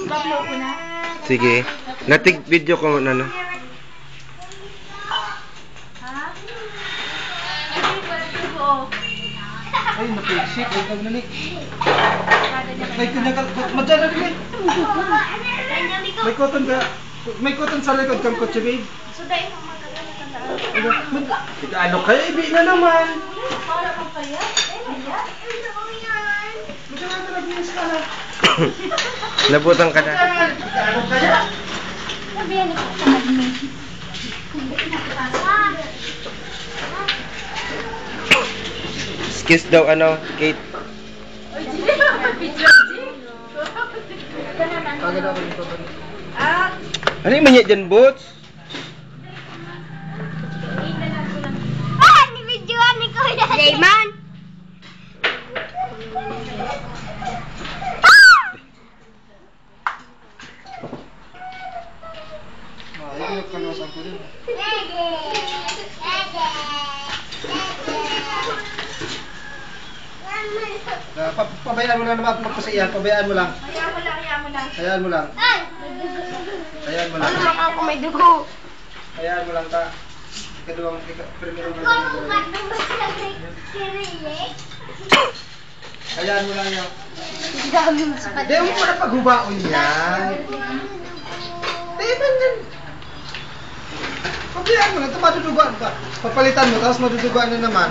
Baklo ko na. Sige. Natig video ko na no. Ha? Ay, napisik. Ay, nagnanik. May kinagal. Madyan na rin eh. May cotton sa likod kang kotse, babe. So, dahil mo magkakala. Ano kayo? Ibi na naman. Para mo kaya? Magkala talagang ka na. Nabutang ka na. Ano kaya? Sabi yan ako sa admin. Excuse daw ano, Kate. Kagad ako yung cotton. Ano yung manya dyan, Boots? Ni-videoan ni Kuya Raymond! Ay, kanawasan ko din. Pabayaan mo lang naman magpasaiyan. Pabayaan mo lang. Hayaan mo lang. Hayaan mo lang. Ano lang ako may dugo? Hayaan mo lang ta. Ikaduwang, primero na hayaan mo lang yan. Dami mo sa Hindi, huwag mo na paghubaon yan. Hindi, man yan. Pabayaan mo lang, ito madudugaan ka. Papalitan mo, tapos madudugaan na naman.